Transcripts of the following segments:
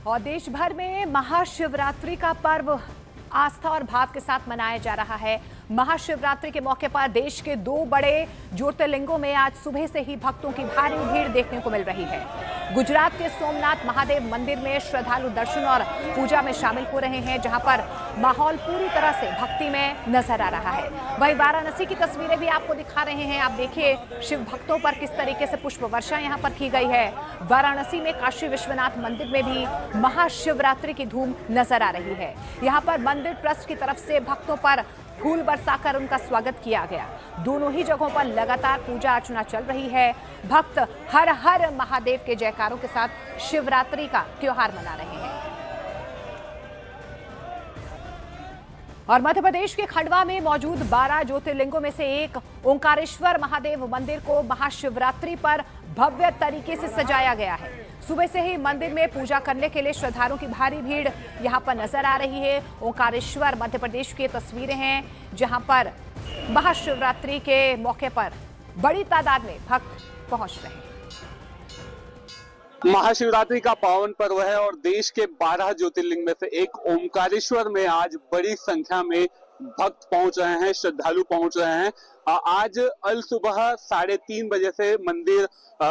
और देश भर में महाशिवरात्रि का पर्व आस्था और भाव के साथ मनाया जा रहा है। महाशिवरात्रि के मौके पर देश के दो बड़े ज्योतिर्लिंगों में आज सुबह से ही भक्तों की भारी भीड़ देखने को मिल रही है। गुजरात के सोमनाथ महादेव मंदिर में श्रद्धालु दर्शन और पूजा में शामिल हो रहे हैं, जहां पर माहौल पूरी तरह से भक्ति में नजर आ रहा है। वहीं वाराणसी की तस्वीरें भी आपको दिखा रहे हैं। आप देखिए शिव भक्तों पर किस तरीके से पुष्प वर्षा यहां पर की गई है। वाराणसी में काशी विश्वनाथ मंदिर में भी महाशिवरात्रि की धूम नजर आ रही है। यहाँ पर मंदिर ट्रस्ट की तरफ से भक्तों पर फूल बरसाकर उनका स्वागत किया गया। दोनों ही जगहों पर लगातार पूजा अर्चना चल रही है। भक्त हर हर महादेव के जयकारों के साथ शिवरात्रि का त्योहार मना रहे हैं। और मध्य प्रदेश के खंडवा में मौजूद 12 ज्योतिर्लिंगों में से एक ओंकारेश्वर महादेव मंदिर को महाशिवरात्रि पर भव्य तरीके से सजाया गया है। सुबह से ही मंदिर में पूजा करने के लिए श्रद्धालुओं की भारी भीड़ यहां पर नजर आ रही है। ओंकारेश्वर मध्य प्रदेश की तस्वीरें हैं, जहां पर महाशिवरात्रि के मौके पर बड़ी तादाद में भक्त पहुंच रहे हैं। महाशिवरात्रि का पावन पर्व है और देश के 12 ज्योतिर्लिंग में से एक ओंकारेश्वर में आज बड़ी संख्या में भक्त पहुंच रहे हैं, श्रद्धालु पहुंच रहे हैं। आज अल सुबह 3:30 बजे से मंदिर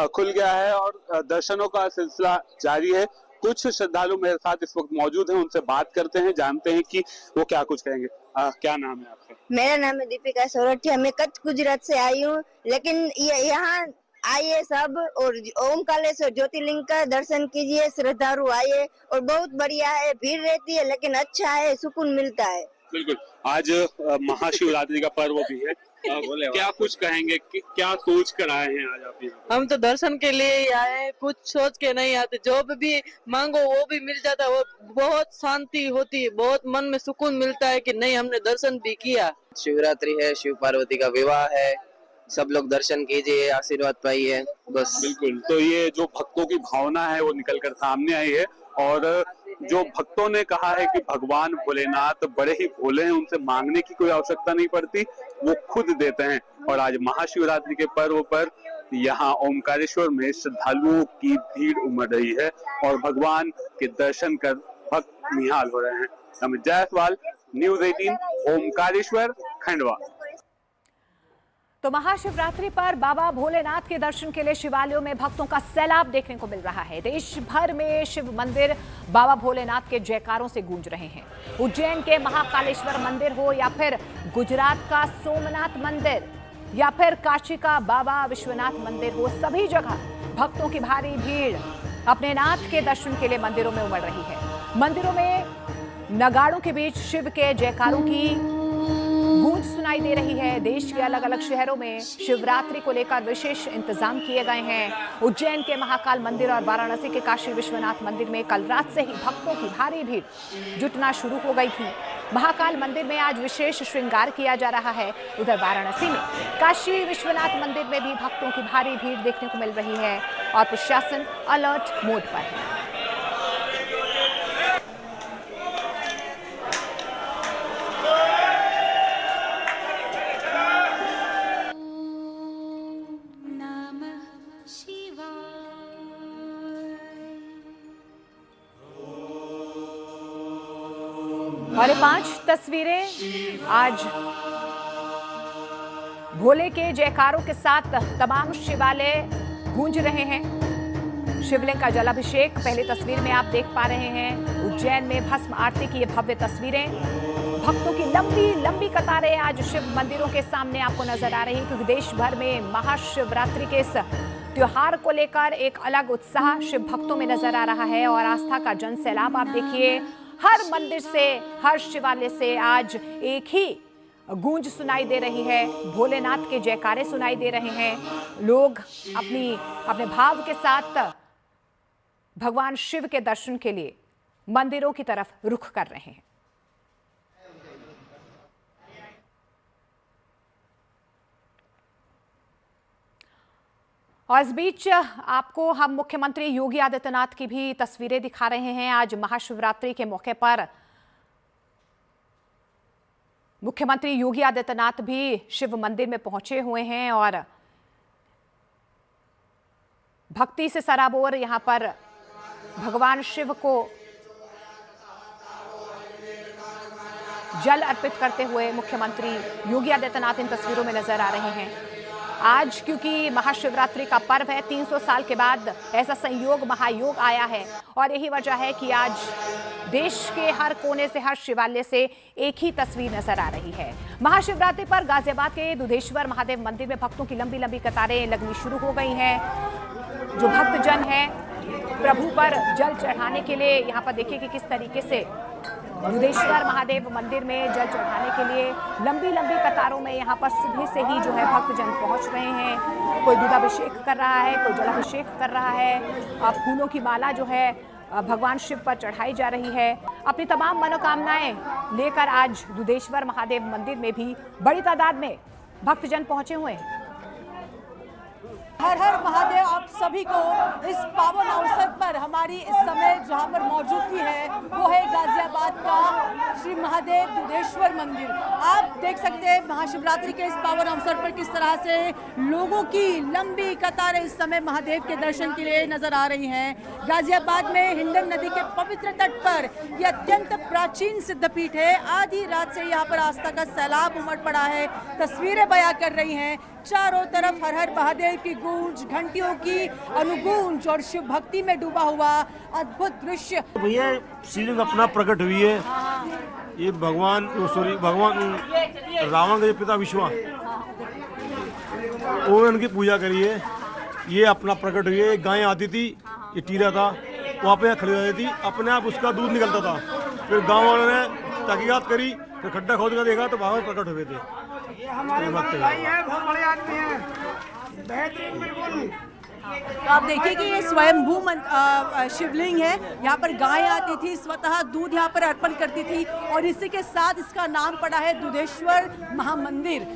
खुल गया है और दर्शनों का सिलसिला जारी है। कुछ श्रद्धालु मेरे साथ इस वक्त मौजूद हैं, उनसे बात करते हैं, जानते हैं कि वो क्या कुछ कहेंगे। क्या नाम है आपका? मेरा नाम है दीपिका सोरठिया। मैं कच्छ गुजरात से आई हूँ, लेकिन यहाँ आइए सब और ओमकारेश्वर ज्योतिर्लिंग का दर्शन कीजिए। श्रद्धालु आइए और बहुत बढ़िया है, भीड़ रहती है लेकिन अच्छा है, सुकून मिलता है। बिल्कुल, आज महाशिवरात्रि का पर्व भी है। क्या कुछ कहेंगे कि क्या सोच कर आए हैं आज आप यहाँ? हम तो दर्शन के लिए ही आए हैं, कुछ सोच के नहीं आते। जो भी मांगो वो भी मिल जाता है। वो बहुत शांति होती है, बहुत मन में सुकून मिलता है कि नहीं हमने दर्शन भी किया। शिवरात्रि है, शिव पार्वती का विवाह है, सब लोग दर्शन कीजिए, आशीर्वाद पाइए बस। बिल्कुल, तो ये जो भक्तों की भावना है वो निकलकर सामने आई है और जो भक्तों ने कहा है कि भगवान भोलेनाथ बड़े ही भोले हैं, उनसे मांगने की कोई आवश्यकता नहीं पड़ती, वो खुद देते हैं। और आज महाशिवरात्रि के पर्व पर यहाँ ओमकारेश्वर में श्रद्धालुओं की भीड़ उमड़ रही है और भगवान के दर्शन कर भक्त निहाल हो रहे हैं। अमित जायसवाल, न्यूज़ 18, ओमकारेश्वर, खंडवा। तो महाशिवरात्रि पर बाबा भोलेनाथ के दर्शन के लिए शिवालयों में भक्तों का सैलाब देखने को मिल रहा है। देश भर में शिव मंदिर बाबा भोलेनाथ के जयकारों से गूंज रहे हैं। उज्जैन के महाकालेश्वर मंदिर हो या फिर गुजरात का सोमनाथ मंदिर या फिर काशी का बाबा विश्वनाथ मंदिर हो, सभी जगह भक्तों की भारी भीड़ अपने नाथ के दर्शन के लिए मंदिरों में उमड़ रही है। मंदिरों में नगाड़ों के बीच शिव के जयकारों की गूंज सुनाई दे रही है। देश के अलग अलग शहरों में शिवरात्रि को लेकर विशेष इंतजाम किए गए हैं। उज्जैन के महाकाल मंदिर और वाराणसी के काशी विश्वनाथ मंदिर में कल रात से ही भक्तों की भारी भीड़ जुटना शुरू हो गई थी। महाकाल मंदिर में आज विशेष श्रृंगार किया जा रहा है। उधर वाराणसी में काशी विश्वनाथ मंदिर में भी भक्तों की भारी भीड़ देखने को मिल रही है और प्रशासन अलर्ट मोड पर है। और ये 5 तस्वीरें आज भोले के जयकारों के साथ तमाम शिवालय गूंज रहे हैं। शिवलिंग का जलाभिषेक पहली तस्वीर में आप देख पा रहे हैं। उज्जैन में भस्म आरती की ये भव्य तस्वीरें, भक्तों की लंबी लंबी कतारें आज शिव मंदिरों के सामने आपको नजर आ रही है, क्योंकि देश भर में महाशिवरात्रि के इस त्योहार को लेकर एक अलग उत्साह शिव भक्तों में नजर आ रहा है और आस्था का जन सैलाब आप देखिए। हर मंदिर से, हर शिवालय से आज एक ही गूंज सुनाई दे रही है। भोलेनाथ के जयकारे सुनाई दे रहे हैं। लोग अपने भाव के साथ भगवान शिव के दर्शन के लिए मंदिरों की तरफ रुख कर रहे हैं। और इस बीच आपको हम मुख्यमंत्री योगी आदित्यनाथ की भी तस्वीरें दिखा रहे हैं। आज महाशिवरात्रि के मौके पर मुख्यमंत्री योगी आदित्यनाथ भी शिव मंदिर में पहुंचे हुए हैं और भक्ति से सराबोर यहां पर भगवान शिव को जल अर्पित करते हुए मुख्यमंत्री योगी आदित्यनाथ इन तस्वीरों में नजर आ रहे हैं। आज क्योंकि महाशिवरात्रि का पर्व है, 300 साल के बाद ऐसा संयोग महायोग आया है और यही वजह है कि आज देश के हर कोने से, हर शिवालय से एक ही तस्वीर नजर आ रही है। महाशिवरात्रि पर गाजियाबाद के दुधेश्वर महादेव मंदिर में भक्तों की लंबी लंबी कतारें लगनी शुरू हो गई हैं। जो भक्तजन हैं प्रभु पर जल चढ़ाने के लिए यहाँ पर देखिए कि किस तरीके से दुधेश्वर महादेव मंदिर में जल चढ़ाने के लिए लंबी लंबी कतारों में यहाँ पर सुबह से ही जो है भक्तजन पहुँच रहे हैं। कोई दूधाभिषेक कर रहा है, कोई जलाभिषेक कर रहा है। फूलों की माला जो है भगवान शिव पर चढ़ाई जा रही है। अपनी तमाम मनोकामनाएं लेकर आज दुधेश्वर महादेव मंदिर में भी बड़ी तादाद में भक्तजन पहुंचे हुए हैं। हर हर महादेव आप सभी को इस पावन अवसर पर हमारी इस समय जहां पर मौजूदगी है वो है गाजियाबाद का श्री महादेव दुधेश्वर मंदिर। आप देख सकते हैं महाशिवरात्रि के इस पावन अवसर पर किस तरह से लोगों की लंबी कतारें इस समय महादेव के दर्शन के लिए नजर आ रही हैं। गाजियाबाद में हिंडन नदी के पवित्र तट पर यह अत्यंत प्राचीन सिद्धपीठ है। आधी रात से यहाँ पर आस्था का सैलाब उमड़ पड़ा है। तस्वीरें बयां कर रही हैं, चारों तरफ हर हर महादेव की गूंज, घंटियों की अनुगूंज और शिव भक्ति में डूबा हुआ अद्भुत दृश्य। भैया शिवलिंग अपना प्रकट हुई है। ये भगवान रावण के पिता विश्वा और उनकी पूजा करी है। ये अपना प्रकट हुई है। गाय आती थी, ये टीरा था, वहाँ पे खड़ी हो जाती थी, अपने आप उसका दूध निकलता था। फिर गाँव वालों ने तहकीकात करी, फिर खड्डा खोद कर देखा तो भगवान प्रकट हुए थे। ये हमारे भाई हैं, बहुत बड़े आदमी हैं, बेहतरीन बिल्कुल। तो आप देखिए कि ये स्वयंभू शिवलिंग है। यहाँ पर गाय आती थी, स्वतः दूध यहाँ पर अर्पण करती थी और इसी के साथ इसका नाम पड़ा है दुधेश्वर महामंदिर।